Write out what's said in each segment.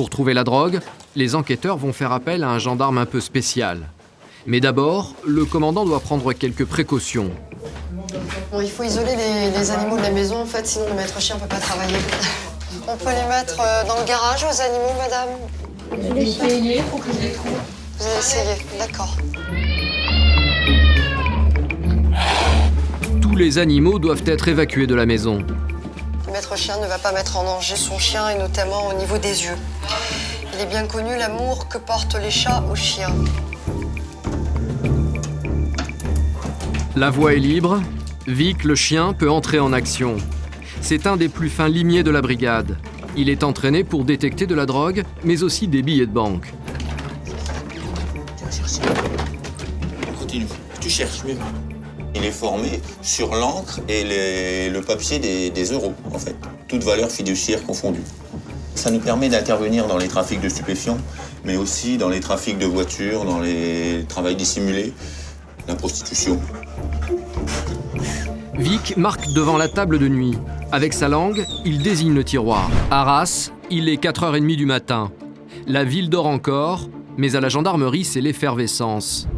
Pour trouver la drogue, les enquêteurs vont faire appel à un gendarme un peu spécial. Mais d'abord, le commandant doit prendre quelques précautions. Bon, il faut isoler les animaux de la maison, en fait, sinon le maître chien ne peut pas travailler. On peut les mettre dans le garage aux animaux, madame? Je vais essayer pour que je les trouve. Vous allez essayer, d'accord. Tous les animaux doivent être évacués de la maison. Le maître chien ne va pas mettre en danger son chien, et notamment au niveau des yeux. Il est bien connu l'amour que portent les chats aux chiens. La voie est libre. Vic, le chien, peut entrer en action. C'est un des plus fins limiers de la brigade. Il est entraîné pour détecter de la drogue, mais aussi des billets de banque. Continue, tu cherches mieux. Il est formé sur l'encre et le papier des euros, en fait. Toutes valeurs fiduciaires confondues. Ça nous permet d'intervenir dans les trafics de stupéfiants, mais aussi dans les trafics de voitures, dans les travails dissimulés, la prostitution. Vic marque devant la table de nuit. Avec sa langue, il désigne le tiroir. Arras, il est 4h30 du matin. La ville dort encore, mais à la gendarmerie, c'est l'effervescence. «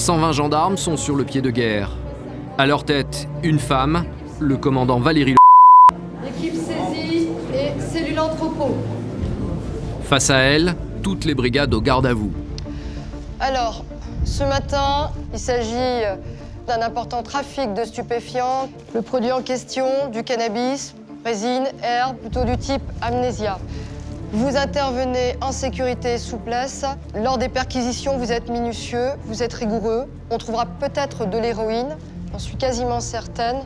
120 gendarmes sont sur le pied de guerre. À leur tête, une femme, le commandant Valérie. Équipe saisie et cellule entrepôt. Face à elle, toutes les brigades au garde à vous. Alors, ce matin, il s'agit d'un important trafic de stupéfiants. Le produit en question, du cannabis, résine, herbe, plutôt du type amnésia. Vous intervenez en sécurité et souplesse. Lors des perquisitions, vous êtes minutieux, vous êtes rigoureux. On trouvera peut-être de l'héroïne, j'en suis quasiment certaine.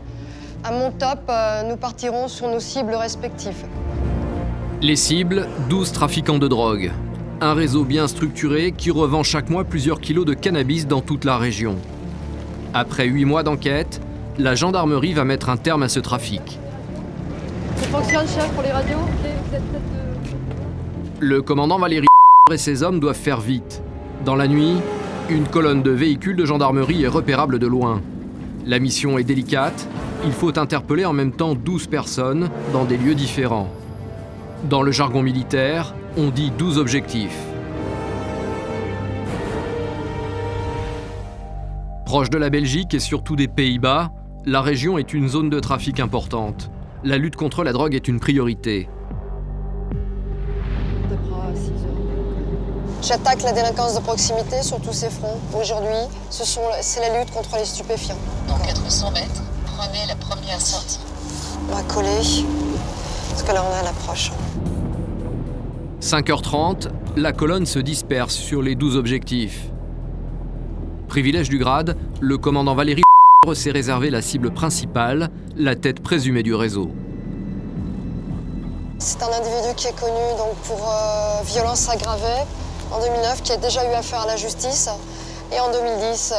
À mon top, nous partirons sur nos cibles respectives. Les cibles, 12 trafiquants de drogue. Un réseau bien structuré qui revend chaque mois plusieurs kilos de cannabis dans toute la région. Après 8 mois d'enquête, la gendarmerie va mettre un terme à ce trafic. Ça fonctionne, chef, pour les radios? Vous êtes peut-être... Le commandant Valérie et ses hommes doivent faire vite. Dans la nuit, une colonne de véhicules de gendarmerie est repérable de loin. La mission est délicate, il faut interpeller en même temps 12 personnes dans des lieux différents. Dans le jargon militaire, on dit 12 objectifs. Proche de la Belgique et surtout des Pays-Bas, la région est une zone de trafic importante. La lutte contre la drogue est une priorité. J'attaque la délinquance de proximité sur tous ces fronts. Aujourd'hui, c'est la lutte contre les stupéfiants. Dans 400 mètres, prenez la première sortie. On va coller, parce que là on est à l'approche. 5h30, la colonne se disperse sur les 12 objectifs. Privilège du grade, le commandant Valérie s'est réservé la cible principale, la tête présumée du réseau. C'est un individu qui est connu donc, pour violence aggravée en 2009, qui a déjà eu affaire à la justice, et en 2010,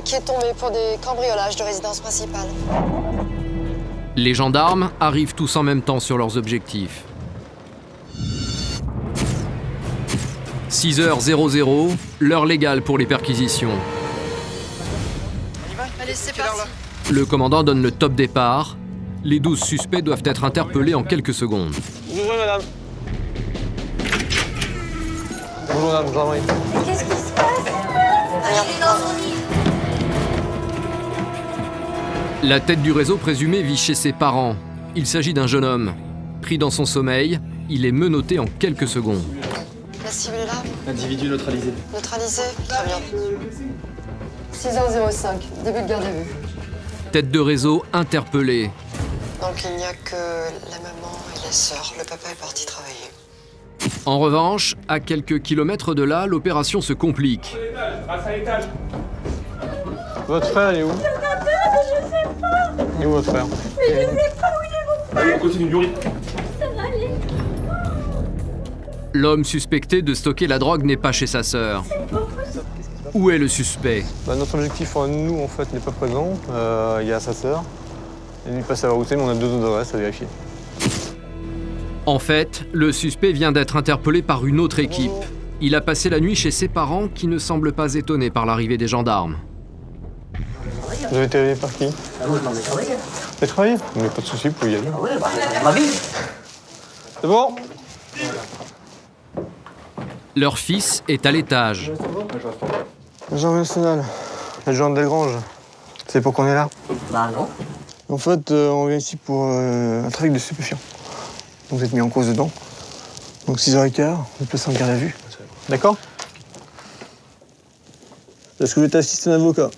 qui est tombé pour des cambriolages de résidence principale. Les gendarmes arrivent tous en même temps sur leurs objectifs. 6h00, l'heure légale pour les perquisitions. Allez, c'est parti. Le commandant donne le top départ. Les 12 suspects doivent être interpellés en quelques secondes. Vous ouvrez, madame. Bonjour, madame, gendarmerie. Qu'est-ce qui se passe? Il est dans son lit. La tête du réseau présumé vit chez ses parents. Il s'agit d'un jeune homme. Pris dans son sommeil, il est menotté en quelques secondes. La cible est là. Individu neutralisé. Neutralisé. Très bien. 6h05, début de garde à vue. Tête de réseau interpellée. Donc il n'y a que la maman et la sœur. Le papa est parti travailler. En revanche, à quelques kilomètres de là, l'opération se complique. Votre frère, il est où? Je sais pas. Il est où votre frère? Mais je sais pas où il est, mon frère. Allez, on continue, Yuri. Ça va aller. L'homme suspecté de stocker la drogue n'est pas chez sa sœur. Où est le suspect? Notre objectif, nous, en fait, n'est pas présent. Il y a sa sœur. Elle lui passe à la route, mais on a 2 autres adresses à vérifier. En fait, le suspect vient d'être interpellé par une autre équipe. Il a passé la nuit chez ses parents qui ne semblent pas étonnés par l'arrivée des gendarmes. Vous avez été réveillé par qui? Moi, je m'en vais travailler. Vous avez travaillé? Mais pas de souci, vous pouvez y aller. Ah ouais, bah, ma vie. C'est bon? Leur fils est à l'étage. Jean National, adjoint de Desgranges. Tu sais pourquoi on est là? Bah non. En fait, on vient ici pour un trafic de stupéfiants. Vous êtes mis en cause dedans. Donc 6h15, vous êtes placé en garde à vue. D'accord? Est-ce que vous êtes assisté à un avocat?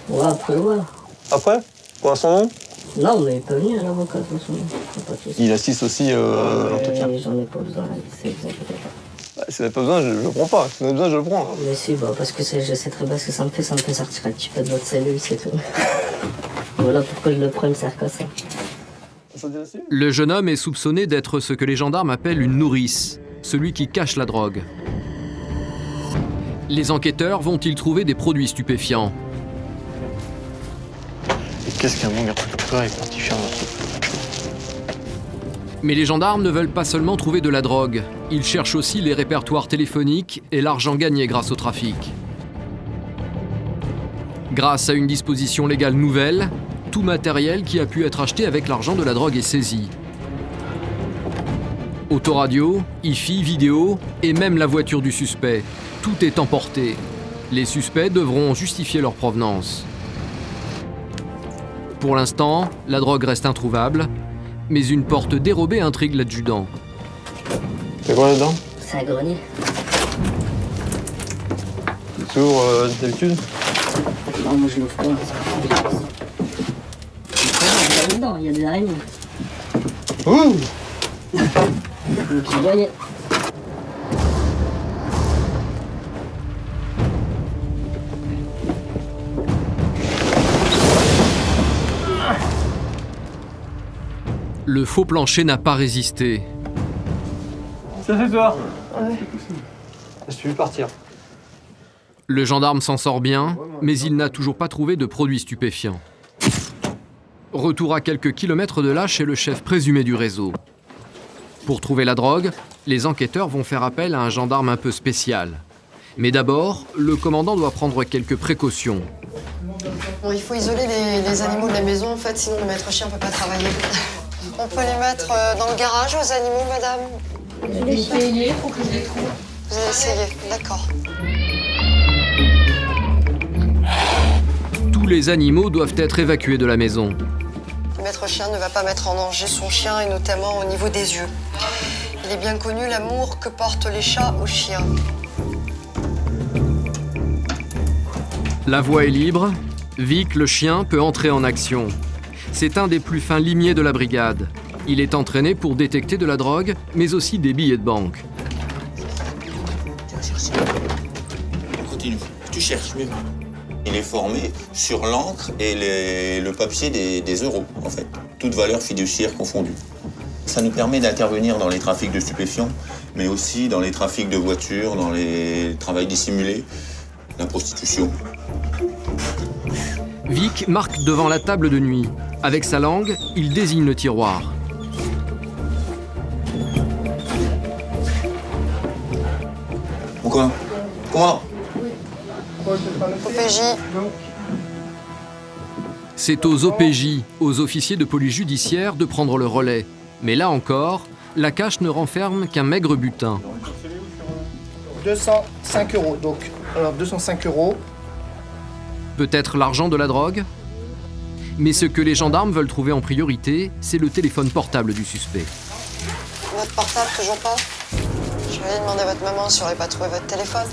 Ouais, après, ouais. Après? Pour un son nom? Non, mais il peut venir, l'avocat, de toute façon. Pas de souci. Il assiste aussi à l'entretien. J'en ai pas besoin, c'est exactement pas. Bah, si vous n'avez pas besoin, je le prends pas. Si vous avez besoin, je le prends. Mais si, bah, parce que je sais très bien ce que ça me fait sortir un petit peu de votre cellule, c'est tout. Voilà pourquoi je le prends, il me sert qu'à ça. Le jeune homme est soupçonné d'être ce que les gendarmes appellent une nourrice, celui qui cache la drogue. Les enquêteurs vont-ils trouver des produits stupéfiants? Et qu'est-ce qu'un bon garçon comme toi est parti faire notre truc? Mais les gendarmes ne veulent pas seulement trouver de la drogue, ils cherchent aussi les répertoires téléphoniques et l'argent gagné grâce au trafic. Grâce à une disposition légale nouvelle, tout matériel qui a pu être acheté avec l'argent de la drogue est saisi. Autoradio, hi-fi, vidéo et même la voiture du suspect, tout est emporté. Les suspects devront justifier leur provenance. Pour l'instant, la drogue reste introuvable, mais une porte dérobée intrigue l'adjudant. C'est quoi là-dedans? C'est un grenier. C'est toujours d'habitude? Non, moi je l'ouvre pas. Il y a dedans, il y a des araignées. Ouh! Le petit grenier. Le faux plancher n'a pas résisté. Ça c'est toi? Ouais. Est-ce que tu veux partir? Le gendarme s'en sort bien, mais il n'a toujours pas trouvé de produits stupéfiants. Retour à quelques kilomètres de là chez le chef présumé du réseau. Pour trouver la drogue, les enquêteurs vont faire appel à un gendarme un peu spécial. Mais d'abord, le commandant doit prendre quelques précautions. Bon, il faut isoler les animaux de la maison, en fait, sinon le maître chien ne peut pas travailler. On peut les mettre dans le garage aux animaux, madame? Je vais essayer, faut que je les trouve. Vous allez essayer, d'accord. Tous les animaux doivent être évacués de la maison. Le maître chien ne va pas mettre en danger son chien, et notamment au niveau des yeux. Il est bien connu l'amour que portent les chats aux chiens. La voie est libre. Vic, le chien, peut entrer en action. C'est un des plus fins limiers de la brigade. Il est entraîné pour détecter de la drogue, mais aussi des billets de banque. Continue, tu cherches mieux. Il est formé sur l'encre et le papier des euros, en fait. Toutes valeurs fiduciaires confondues. Ça nous permet d'intervenir dans les trafics de stupéfiants, mais aussi dans les trafics de voitures, dans les travails dissimulés, la prostitution. Vic marque devant la table de nuit. Avec sa langue, il désigne le tiroir. Pourquoi? Comment? OPJ. C'est aux OPJ, aux officiers de police judiciaire, de prendre le relais. Mais là encore, la cache ne renferme qu'un maigre butin. 205 €. Donc, alors 205 €. Peut-être l'argent de la drogue? Mais ce que les gendarmes veulent trouver en priorité, c'est le téléphone portable du suspect. Votre portable, toujours pas? Je vais aller demander à votre maman si on n'aurait pas trouvé votre téléphone.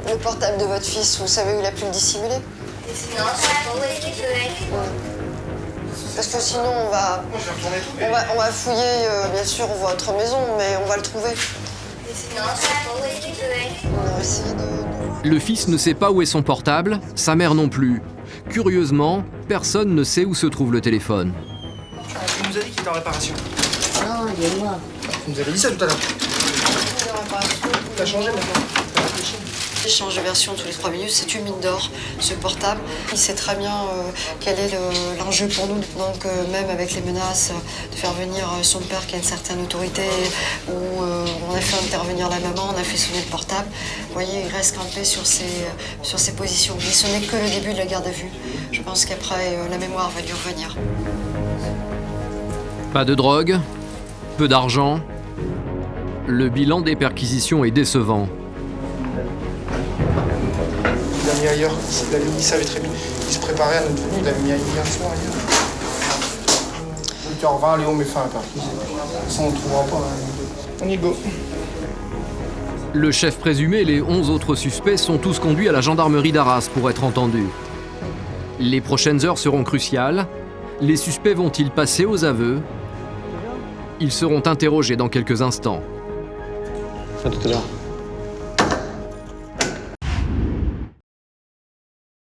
Le portable de votre fils, vous savez où il a pu le dissimuler? Parce que sinon, on va fouiller, bien sûr, votre maison, mais on va le trouver. On va essayer de... Le fils ne sait pas où est son portable, sa mère non plus. Curieusement, personne ne sait où se trouve le téléphone. Tu nous as dit qu'il était en réparation. Non, il est noir. Tu nous avais dit ça tout à l'heure. T'as changé maintenant. T'as réfléchi. Il change de version tous les 3 minutes, c'est une mine d'or, ce portable. Il sait très bien quel est l'enjeu pour nous. Donc même avec les menaces de faire venir son père qui a une certaine autorité, où on a fait intervenir la maman, on a fait sonner le portable. Vous voyez, il reste campé sur ses positions. Mais ce n'est que le début de la garde à vue. Je pense qu'après, la mémoire va lui revenir. Pas de drogue, peu d'argent. Le bilan des perquisitions est décevant. Il l'a mis ailleurs. Il savait très bien. Il se préparait à notre venue. Il l'a mis hier soir ailleurs. 8h20, Léon met fin à la perquisition. Ça, on ne trouvera pas. On y go. Le chef présumé et les 11 autres suspects sont tous conduits à la gendarmerie d'Arras pour être entendus. Les prochaines heures seront cruciales. Les suspects vont-ils passer aux aveux? Ils seront interrogés dans quelques instants. À tout à l'heure.